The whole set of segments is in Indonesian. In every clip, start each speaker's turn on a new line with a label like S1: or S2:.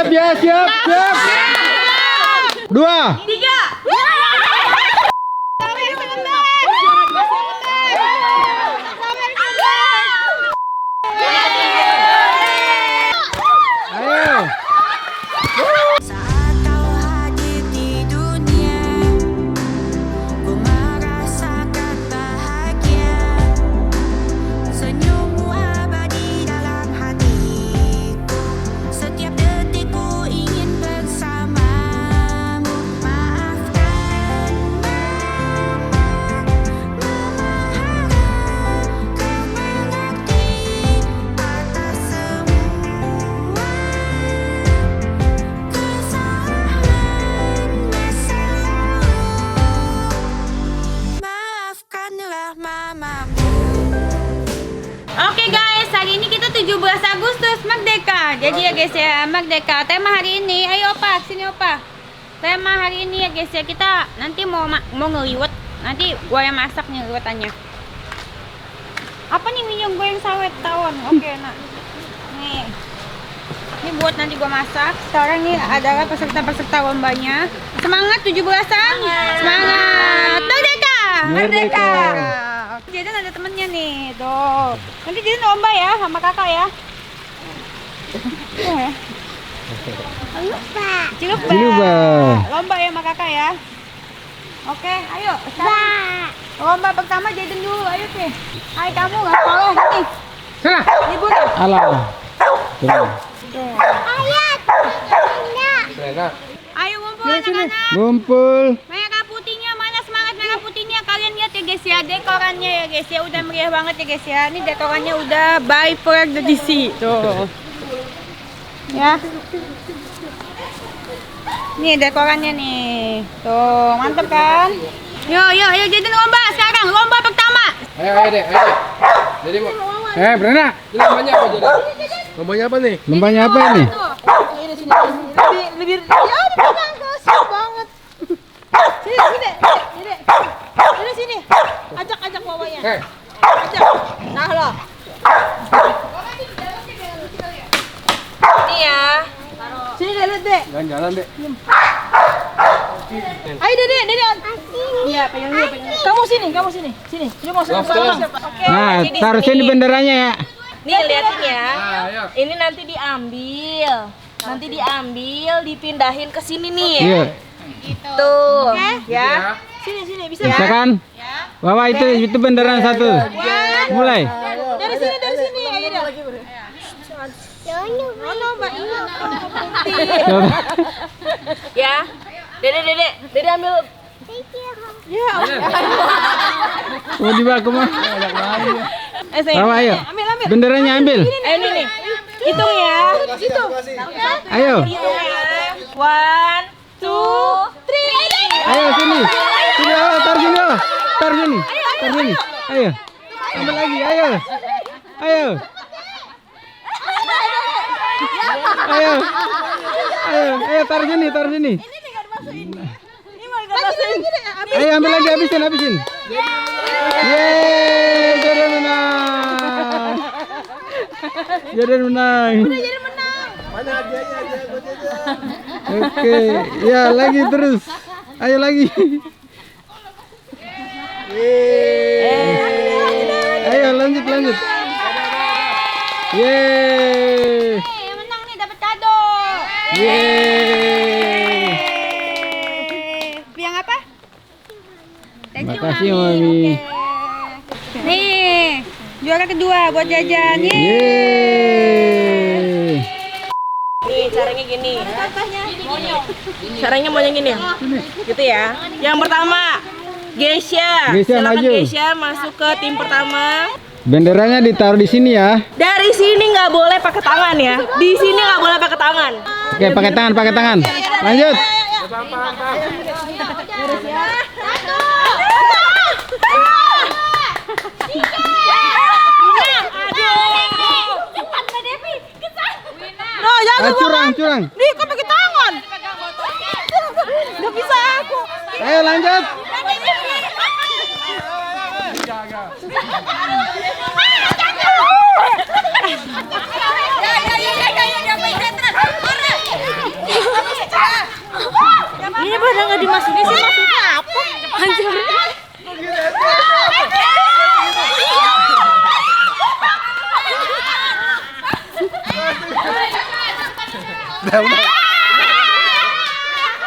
S1: Siap ya, siap. Dua.
S2: Tiga.
S1: Ayo.
S3: Saat kau hadir di dunia, ku merasakan bahagia. Senyummu abadi dalam hatiku. Setiap detik ku ingin bersamamu. Maafkan mama, kau mengerti atas semua kesalahan masa lalu. Maafkanlah mamamu.
S2: Oke guys, hari ini kita 17 Agustus Merdeka. Jadi ya guys ya, Merdeka. Tema hari ini, ayo Opa, sini Opa. Tema hari ini ya guys ya, kita nanti mau ngeliwet. Nanti gua yang masak nih liwetannya. Apa nih minyak goreng sawit tawon? Oke, nak. Nih. Ini buat nanti gua masak. Sekarang nih adalah peserta-peserta lombanya. Semangat 17-an. Semangat. Merdeka.
S1: Merdeka.
S2: Jaden ada temennya nih, tuh. Nanti Jaden lomba ya sama kakak ya. Iya ya. Cilupa.
S1: Cilupa.
S2: Lomba ya sama kakak ya. Oke, ayo. Lomba pertama Jaden dulu, ayo sih. Hai kamu nggak boleh nih.
S1: Sana.
S2: Libur.
S1: Alah. Turun.
S2: Ayo ngumpul anak-anak.
S1: Ngumpul.
S2: Merah putihnya mana, semangat merah putihnya. Kalian lihat ya guys ya, dekorannya ya guys ya, udah meriah banget ya guys ya. Ini dekorannya udah by Flag the DC tuh. Ya. Nih dekorannya nih. Tuh, mantep kan? Yo jadi lomba sekarang, lomba pertama.
S4: Ayo deh. Jadi mau.
S1: Brenda.
S4: Ini lombanya apa jadi? Lombanya apa nih?
S1: Lombanya apa ini?
S2: Lebih ya di belakang kasian banget. Sini. Ajak bawahnya. Ajak. Nah lo. Ini ya. Sini Dek.
S4: Jalan deh.
S2: Ayo Dek. Iya, pegang. Kamu sini. Sini mau sama. Oke.
S1: Nah, taruh sini benderanya ya.
S2: Nih liatin ya.
S4: Ayo.
S2: Ini nanti diambil, dipindahin ke sini nih.
S1: Iya.
S2: Tuh, ya. Sini bisa
S1: Bisa kan? Bawa itu benderan satu. Mulai.
S2: Dari sini. Ayo dah.
S1: Coba.
S2: Ya. Dede ambil. Ya.
S1: Mau dibawa kemana? Bawa ayo.
S2: Ambil.
S1: Benderanya ambil.
S2: Ayo nih. Hitung ya. Situ.
S1: Ayo.
S2: Hitung ya. 1, 2, 3.
S1: Ayo sini. Sini, oh, taruh sini. Taruh sini. Ayo. Ambil lagi, ayo. Ayo, taruh sini. Ayo ambil lagi, habisin. Yeay, Jaden menang.
S4: Mana hadiahnya buat Jaden?
S1: Oke, ya lagi terus. Ayo lagi. Ayo lanjut. Yeay.
S2: Yang menang nih dapat kado.
S1: Yeay.
S2: Yang apa? Thank you,
S1: Makasih,
S2: Mami.
S1: Mami.
S2: Oke. Nih, juara kedua buat jajan.
S1: Yeay.
S2: Nih, caranya gini. Caranya maunya gini. Gitu ya. Yang pertama, Gesya.
S1: Gesya
S2: Silakan
S1: maju.
S2: Gesya masuk ke tim pertama.
S1: Benderanya ditaruh di sini ya.
S2: Dari sini nggak boleh pakai tangan ya. Di sini nggak boleh pakai tangan.
S1: Oke, pakai tangan. Lanjut. Curang.
S2: Nih, kok pakai tangan? Nggak bisa aku.
S1: Ayo lanjut.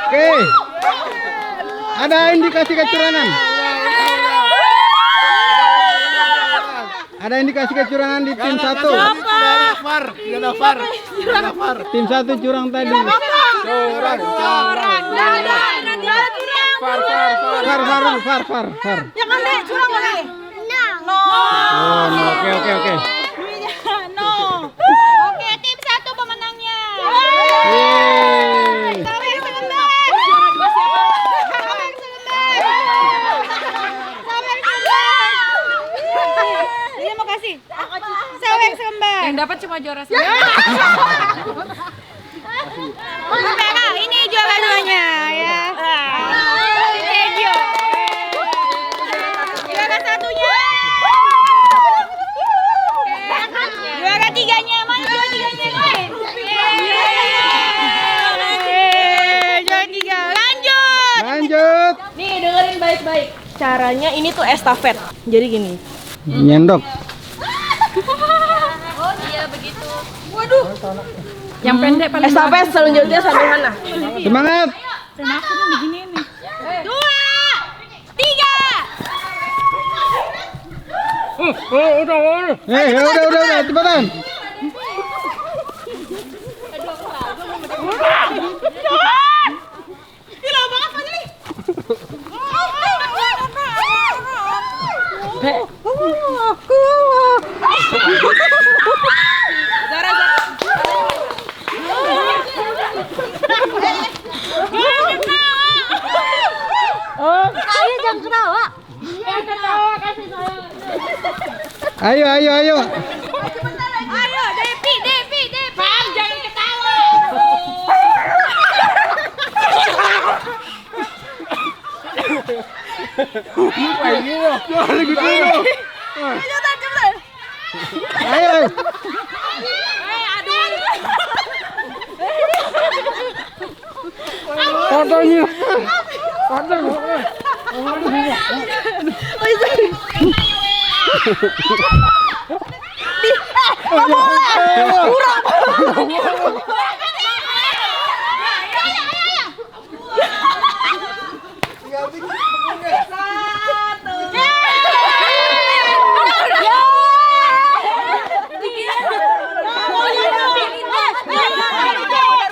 S1: Oke. Ada indikasi kecurangan. Ada indikasi kecurangan di tim 1. Tim 1 curang tadi.
S4: Curang.
S1: Far.
S2: Jangan deh, curang boleh. No.
S1: Oh, no. Oke.
S2: No. Oke, tim 1 pemenangnya.
S1: Yeay.
S2: Saweng sebentar. Dia mau kasih. Saweng selembar.
S5: Yang dapat cuma juara satu.
S2: Merah, ini juara 2-nya ya. Sergio. Juara 1-nya. Juara 3-nya, mana juara 3-nya? Juara 3. Lanjut.
S5: Nih dengerin baik-baik. Caranya ini tuh estafet. Jadi gini.
S1: Nyendok.
S2: Oh iya begitu.
S5: Yang pendek paling estafet selanjutnya sampai mana?
S1: Semangat.
S2: 2, 3.
S1: Udah, cepetan. Ayo.
S2: Ayo, Depi. Bang, jangan ketawa.
S1: Ayo. Fotonya.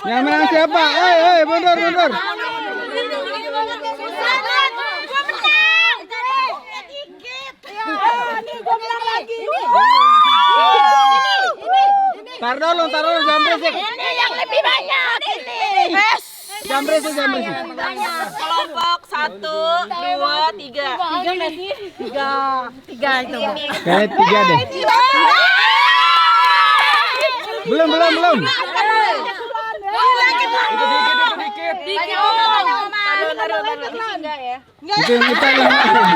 S1: Yang menang siapa? Mundur. Tar dulu, jam berisik.
S2: Ini yang lebih banyak ini.
S1: Jam berisik.
S5: Kelompok 1, 2, 3. 3 nggak sih? 3 itu.
S1: Kayaknya 3 deh. Belum.
S4: Dikit.
S1: Itu yang kita yang belum.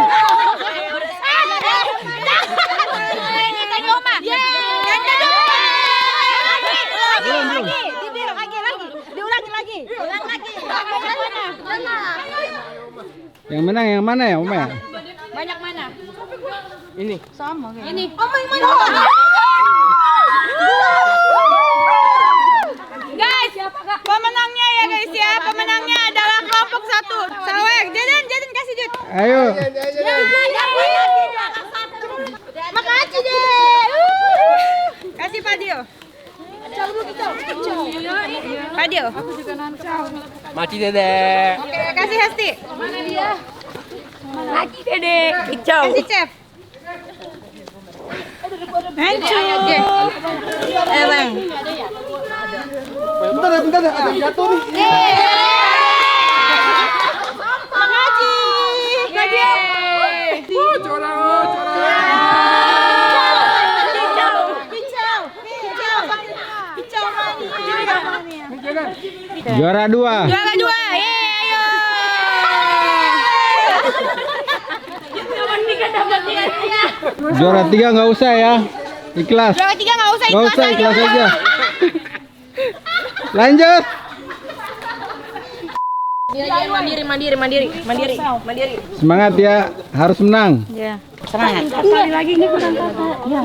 S1: Yang menang yang mana ya, Om ya?
S2: Banyak mana?
S4: Ini.
S2: Sama kayak ini. Oh, guys, pemenangnya ya guys ya. Pemenangnya adalah kelompok 1. Saweng, Jaden kasih Jud.
S1: Ayo.
S2: Makasih deh. Kasih Padio. Padio.
S4: Maci Dede.
S2: Oke, kasih Hesti.
S5: Mana dia? Lagi Dede. Hijau.
S2: Kasih Chef. Hancur.
S5: Bang.
S4: Bentar, ada jatuh nih.
S2: Makasih.
S4: Curang.
S1: Juara 2.
S2: Juara 2. Ayo.
S1: Juara 3 nggak usah ya. Ikhlas.
S2: Juara 3 nggak usah
S1: Nggak usah, ikhlas aja. Lanjut.
S5: Mandiri.
S1: Semangat ya, harus menang.
S5: Ya. Semangat. Sekali lagi ini kurang satu. Ya.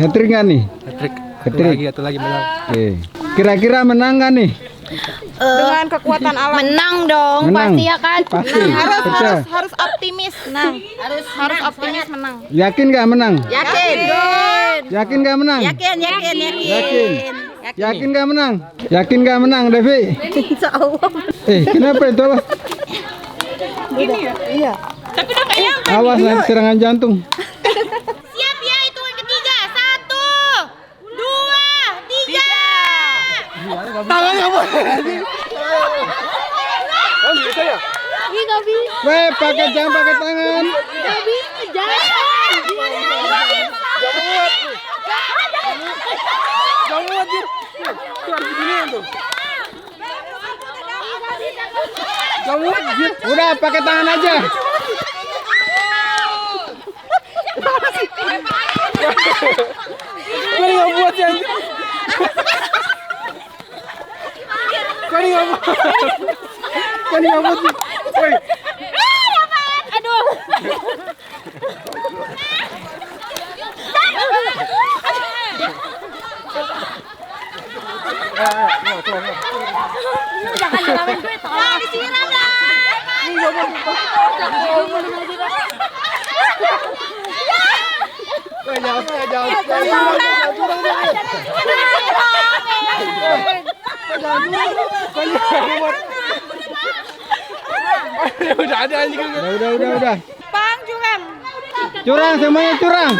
S1: Hat-trick nggak nih?
S4: Hat-trick.
S1: Hat-trick.
S4: Satu lagi menang.
S1: Oke. Kira-kira menang nggak nih?
S5: Dengan kekuatan alam.
S2: Menang dong,
S1: Menang.
S2: pasti ya kan?
S1: Pasti.
S5: Harus
S1: Percaya.
S5: harus optimis. Menang. Harus optimis menang.
S1: Yakin nggak menang?
S5: Yakin.
S1: Yakin nggak menang?
S2: Yakin.
S1: Yakin. Yakin nggak menang? Yakin nggak menang, Devi?
S5: Insyaallah.
S1: Kenapa itu?
S5: Iya.
S2: Tapi udah kayak nyampe.
S1: Awas nanti serangan jantung.
S2: Siap ya, hitungan ketiga. 1, 2, 3.
S4: Tangannya boleh. Oh, bisa ya?
S1: Weh, pakai jangan pakai tangan.
S4: Jangan muat, Jir. Tuh harus beginian tuh. Jangan muat, Jir.
S1: Udah pakai tangan aja.
S4: Kau nggak buat ya. Kau nggak buat. Kau nggak buat. Woi.
S2: Aduh. Jangan nyeramin gue, tolong. Disiram lah.
S4: Udah ada anjing.
S1: Udah.
S2: Pang curang.
S1: Curang semuanya curang.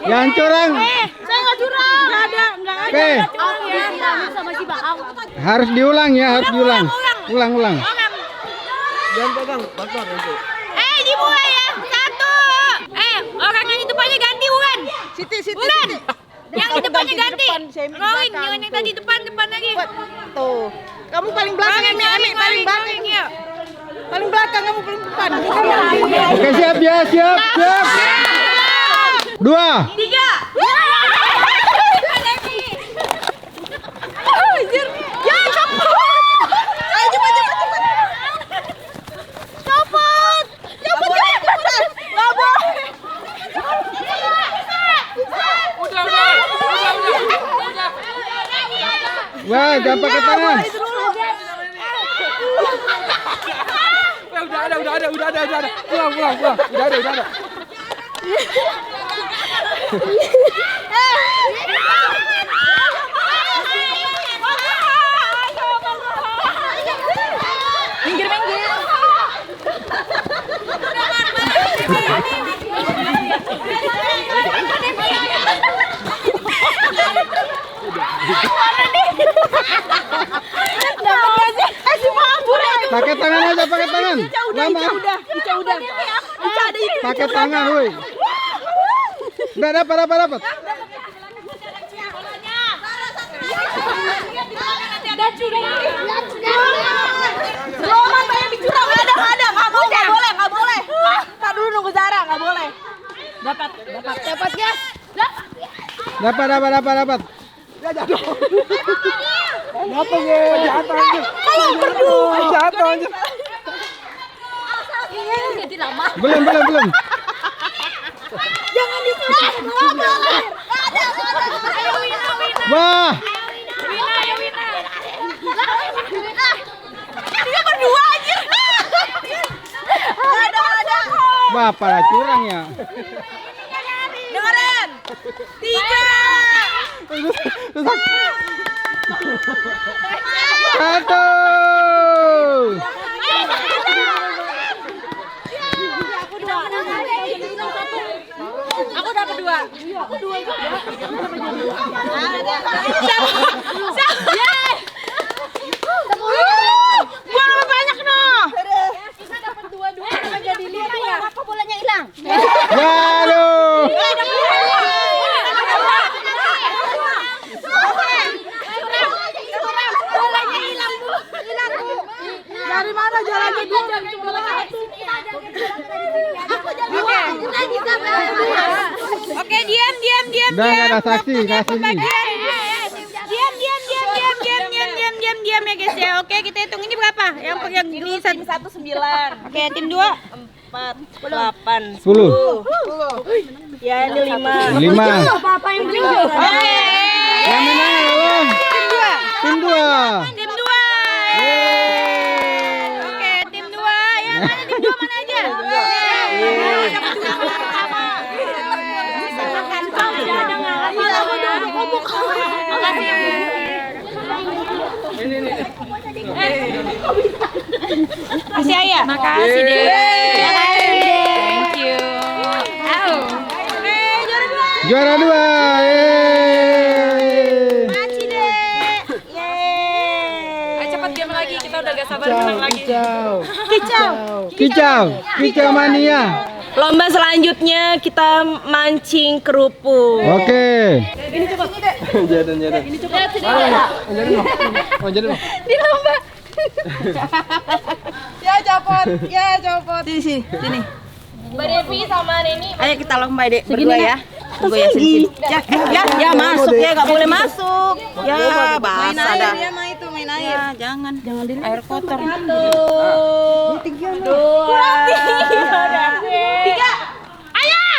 S1: Jangan curang.
S2: Saya nggak curang. Nggak ada.
S1: Oke.
S2: Sama si Baang.
S1: Harus diulang ya, harus diulang. Ulang.
S4: Jangan pegang, bakar nanti.
S2: Dimulai ya. 1. Orang yang di depannya ganti Ulan.
S5: Siti.
S2: Ulan. Yang di depannya ganti.
S5: Semi
S2: Rolling,
S5: belakang.
S2: jangan yang tadi depan lagi.
S5: Tuh. Kamu paling belakang, Emi. Paling belakang.
S2: Ya.
S5: Paling belakang, kamu paling depan.
S1: Oke, siap ya, siap. 2.
S2: 3.
S5: Ya, cepet. Ayo cepat. Cepet. Nggak boleh.
S1: Wah, jangan pakai tangan.
S4: Udah ada. Pulang. Udah ada.
S5: Minggir.
S1: Pakai tangan aja, pakai tangan. Lama.
S5: Ica udah. Ica ada itu.
S1: Pakai tangan, woi. Udah dapat.
S5: Roman pengen dicurang, nggak ada. Nggak boleh. Tak dulu nunggu Zara, nggak boleh. Dapat guys.
S1: Dapat.
S4: Ngapa gue? Jatuh anjir.
S5: Kalau berdua.
S4: Jatuh anjir.
S5: Jadi lama.
S1: Belum.
S5: Jangan dicurang. Nggak boleh. Ayo Wina.
S1: Wah,
S5: Dia berdua aja. Ada.
S1: wah pada curang ya.
S5: Dengerin.
S1: 3. 1.
S5: Aku dapat 2. Aku 2 juga. Gua lebih banyak noh.
S2: Kita dapat 2-2 sama jadi 5 ya. Apa bolanya hilang?
S1: Waduh.
S2: Bolanya hilang, Bu.
S5: Dari mana jalannya dua?
S2: Oke, diam.
S1: Udah nggak ada saksi, kasih sih.
S2: Diam ya guys ya. Oke, kita hitung ini berapa? Yang ini
S5: Tim 1 9.
S2: Oke, tim 2.
S5: 4 8
S1: 10.
S5: Ya ini 5.
S1: 5.
S2: Apa yang menang? Oke.
S1: Yang menang
S2: Kasih ayah. Makasih deh. Thank you.
S1: Juara 2.
S5: Makasih deh. Yeay.
S2: Cepat diam lagi, kita udah gak sabar menang lagi.
S1: Kicau mania.
S5: Lomba selanjutnya kita mancing kerupuk.
S1: Oke.
S4: Jadan. Ini cukup. Jadan.
S5: Di lomba. Ya copot. Sini. Mbak Devi sama Neni. Ayo kita lomba dek berdua ya. Tunggu ya sini. Ya masuk ya, nggak boleh masuk. Ya basah dah. Main air. Ya, jangan di air kotor. 1, 2, 3. Ayah.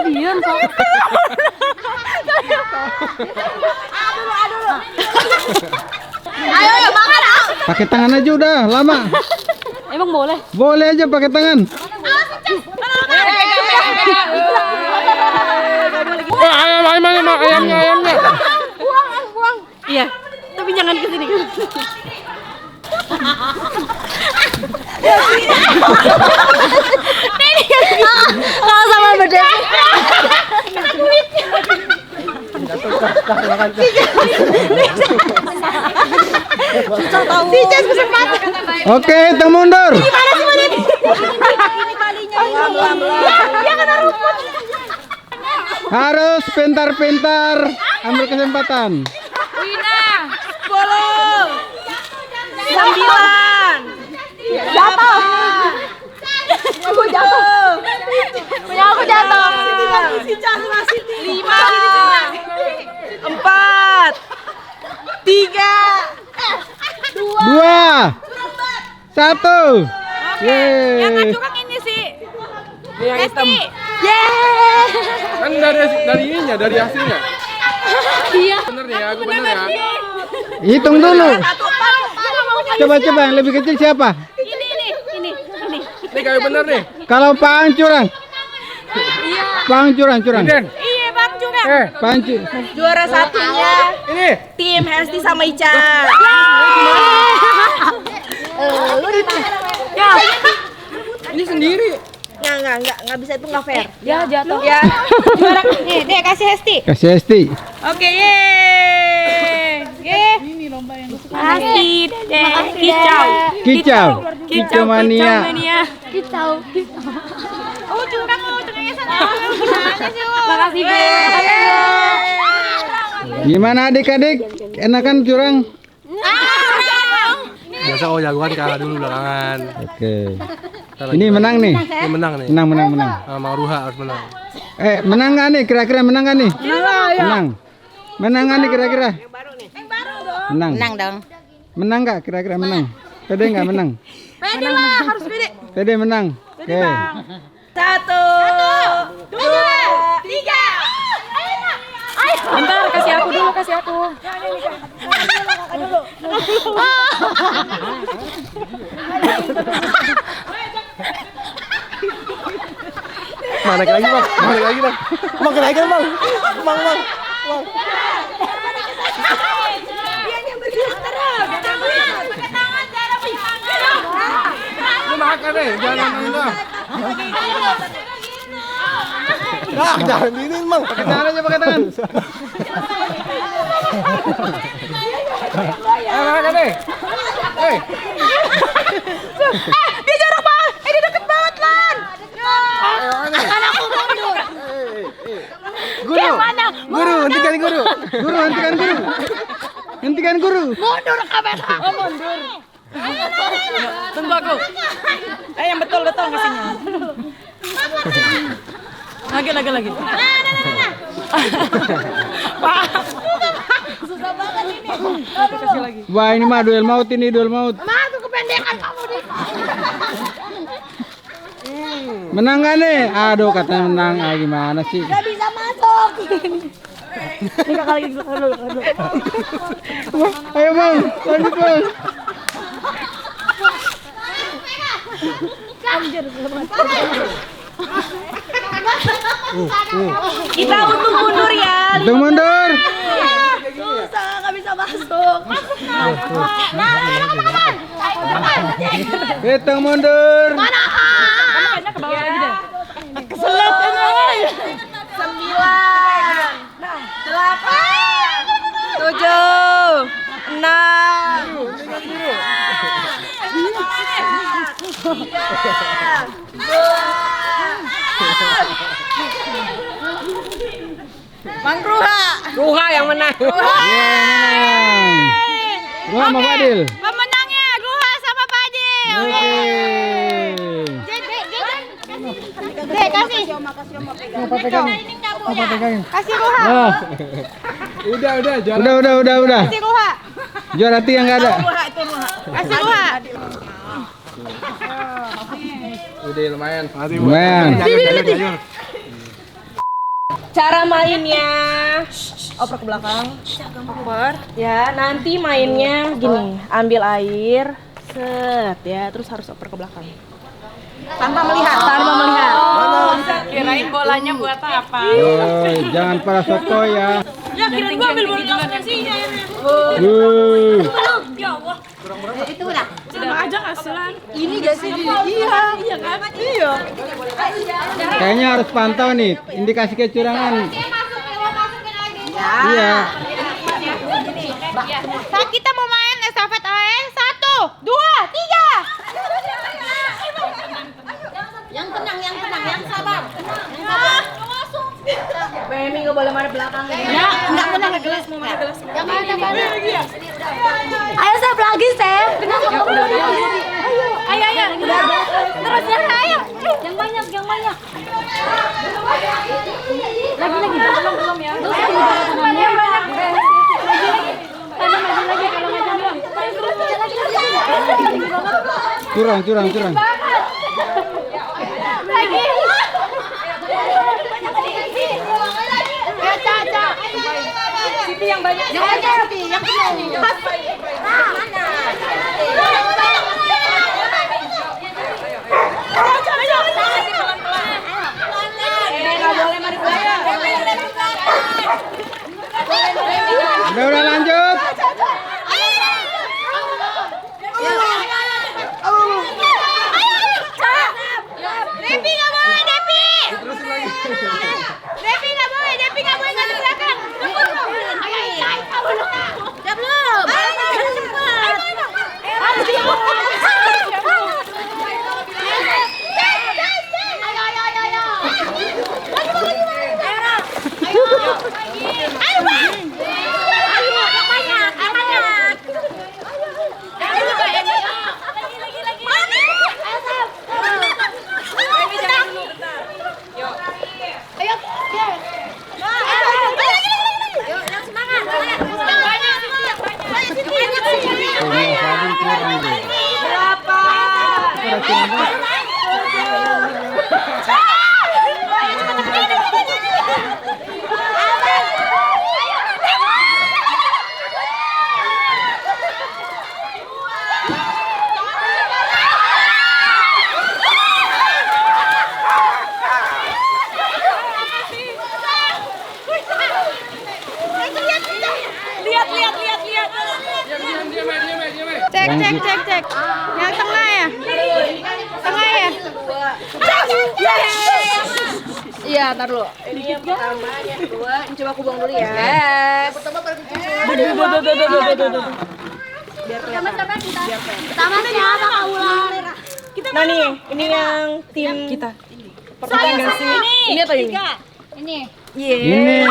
S5: Diam kok. Ayo ya makan.
S1: Pakai tangan aja udah, lama.
S5: Emang boleh?
S1: Boleh aja pakai tangan.
S4: Ayamnya.
S5: Buang. Iya. Tapi jangan ke sini. Kalau sama beda.
S1: Oke, hitung mundur. Harus pintar-pintar ambil kesempatan.
S5: 9. Jatuh. Aku jatuh. Punya aku jatuh. 5. 4. 3.
S1: 2, 1. Yeay.
S2: Curang ini sih.
S4: Ini yang hitam.
S5: Yeay.
S4: Kan dari ininya, dari hasilnya.
S5: Iya.
S4: Bener nih ya, aku bener ya.
S1: Hitung dulu. Coba yang lebih kecil siapa?
S5: Ini.
S4: Ini kayak bener nih.
S1: Kalau Paang curang. Paang curang.
S4: Den.
S2: Iya, Bang curang.
S1: Paang
S5: Juara satunya
S4: Ini.
S5: tim Hesti sama Ica.
S4: Ini sendiri.
S5: Nggak bisa, itu nggak fair.
S2: Ya jatuh.
S5: Ya.
S2: Juara. Nih, Dek kasih Hesti.
S1: Kasih Esti.
S2: Oke, yeay. Ini lomba yang gue suka. Makasih, Dek.
S1: Kicau mania.
S2: Oh, curang curangnya sana. Gimana sih, lu? Makasih,
S1: Gimana adik-adik? Enakan curang?
S4: Biasa kalau jagoan kalah dulu belakangan.
S1: Oke. Ini menang nih.
S4: Ini menang nih.
S1: Menang.
S4: Mang Ruha harus menang.
S1: Menang nggak nih? Kira-kira menang nggak nih? Menang. Menang nggak nih kira-kira? Menang.
S5: Menang dong.
S1: Menang nggak kira-kira menang? Pede nggak menang?
S5: Pede lah, harus pede.
S1: Pede menang. Oke.
S5: 1, 2, 3.
S2: Bentar, kasih aku dulu, kasih aku.
S4: Mana lagi bang? Mana lagi bang? Bang kenaikan bang. Bang. Lu makan deh, jangan enggak. Jangan ini bang.
S1: Pakai tangan aja, pakai tangan.
S4: Makan deh.
S5: Dia jorok banget. Dia deket banget, Lan. Kan aku mundur.
S4: Guru, hentikan guru.
S1: Hentikan guru.
S5: Mundur kamera. Oh, mundur.
S2: Tunggu aku. Yang betul ngasihnya. Lagi.
S5: Susah banget ini.
S1: Wah, ini mah duel maut ini, duel maut.
S5: Masuk kependekan kamu nih.
S1: Menang nggak nih? Aduh, katanya menang. Gimana sih?
S5: Gak bisa masuk. Ini kakak lagi dulu.
S1: Ayo bang, lanjut bang.
S5: Kita untuk mundur ya.
S1: Hitung mundur.
S5: Susah, nggak bisa masuk.
S1: Hitung mundur.
S5: Keselip ini. 9, 8, 7, 6, 5, 4, 3, 2, 1. Mang Ruha yang menang.
S1: Ruha sama Fadil.
S2: Pemenangnya Ruha sama Fadil.
S1: Oke.
S2: Dek, kasih. Kasih Ruha.
S1: Nah. Udah.
S2: Kasih Ruha.
S1: Juara hati yang nggak ada.
S2: Kasih Ruha.
S1: Lumayan.
S5: Cara mainnya oper ke belakang. Ya, nanti mainnya gini, ambil air, set ya, terus harus oper ke belakang. Tanpa melihat.
S2: Kirain bolanya buat apa?
S1: Oh, jangan para soto ya.
S5: Ya, kirain gua ambil bola kasihnya. Ya Allah.
S2: Itu udah.
S5: Sama aja kasihan. Ini gak sih? Iya kan? Iya.
S1: Kayaknya harus pantau nih indikasi kecurangan.
S2: Masukin aja.
S1: Iya.
S2: Saat kita mau main estafet air, 1, 2, 3. Yang tenang, yang sabar.
S5: Bemi gak boleh mana belakang ya.
S2: Enggak benar gelas mau mana gelas. Yang mana?
S5: Ayo Sep lagi Sep.
S2: Ayo. Terus ya, ayo. Yang banyak. Lagi. Belum ya. Terus yang banyak. Lagi kalau macam belum.
S1: Curang.
S2: Lagi. Caca.
S5: Siti yang banyak.
S2: Yang penuh.
S1: Udah lanjut.
S2: Depi nggak boleh Depi nggak boleh nggak belakang. Udah belum? Cek. Yang tengah ya? Tengah ya?
S5: Iya, tar dulu. Ini yang pertama, yang kedua. Ini coba aku buang dulu ya. Pertama pada
S2: Pertama siapa ulang?
S5: Nah nih, ini yang tim kita. Pertama enggak sih? Ini atau ini?
S2: Ini.
S5: Iya.
S1: Ini.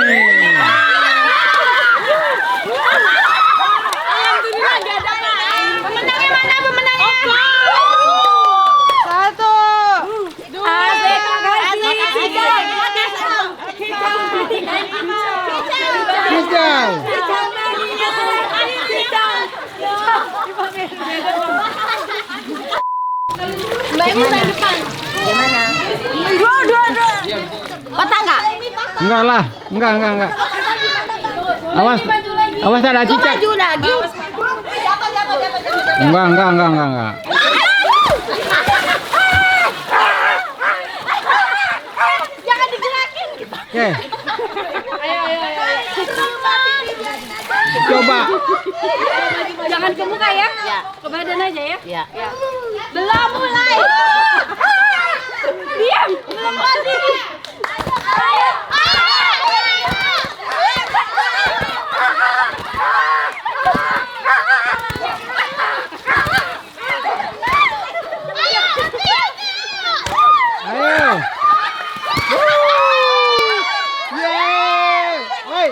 S2: Pemenangnya mana pemenangnya? 1, 2,
S1: Kijal.
S2: Mbak Ibu saya depan.
S5: Dua.
S2: Patah nggak?
S1: Enggak lah, enggak. Awas, awas ada cicak.
S5: Maju lagi.
S1: Enggak.
S5: Jangan digerakin.
S1: Oke. Coba.
S2: Jangan ke muka ya.
S5: Ya.
S2: Ke badan aja ya.
S5: Ya.
S2: Belum mulai. Diam. Belum mati.
S1: Ayo. Yeay. Woi.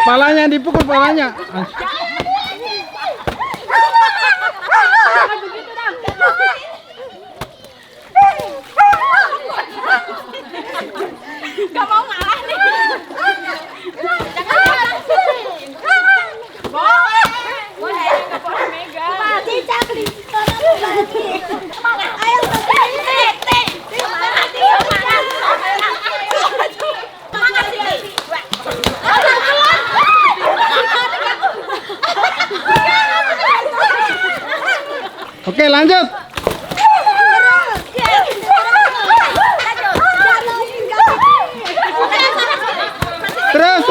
S1: Palanya dipukul palanya.
S2: Gak mau ngalah nih. Boleh, gak boleh megang.
S1: Oke, lanjut. Terus.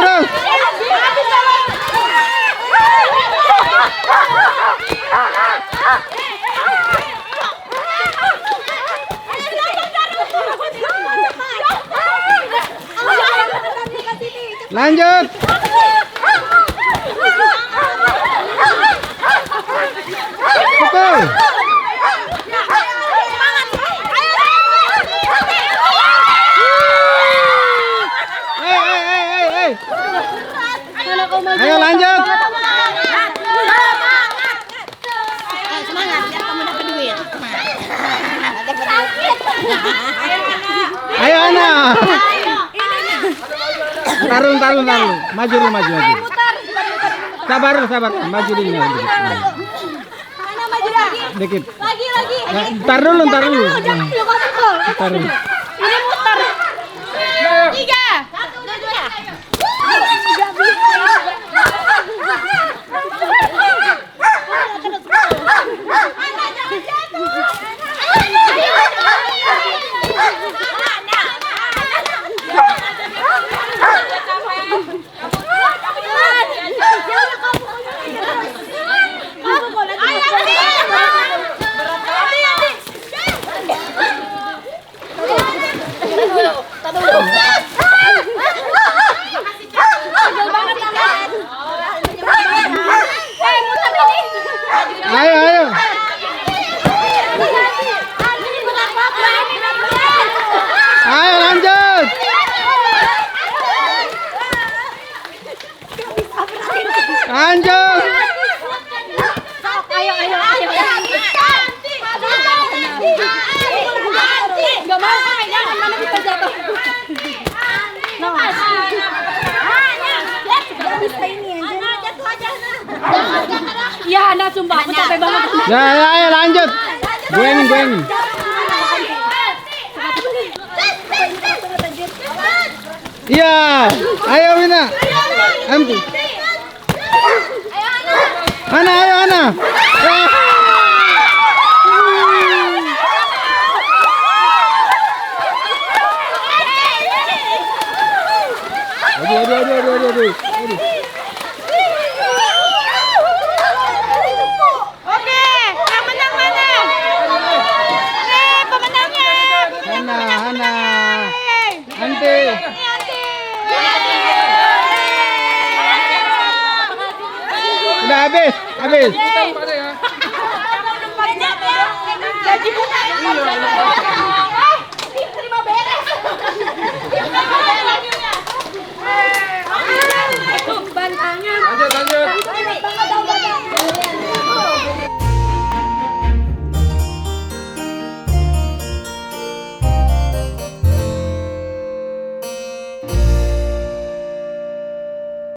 S1: Lanjut. Pukul. Hey. Ayo lanjut.
S5: Semangat, biar kamu dapat duit.
S1: Ayo Ana. Tarung. Maju. Sabar. Maju dulu. Dikit.
S2: Lagi.
S1: Ya, ntar dulu.
S2: Jangan pukul.
S1: Taruh.
S2: Ini muter. 3.
S1: Ayo. Ayo lanjut. Lanjut.
S2: Ayo. Gak mau jangan mana kita jatuh. Ya, Ana sumpah aku capek banget.
S1: Ya, ayo lanjut. Gue. Iya. Ayo Wina. Amti. Ana. Ya. Aduh.
S2: Oke, yang menang mana? Pemenangnya.
S1: Hana. Anti. Udah habis.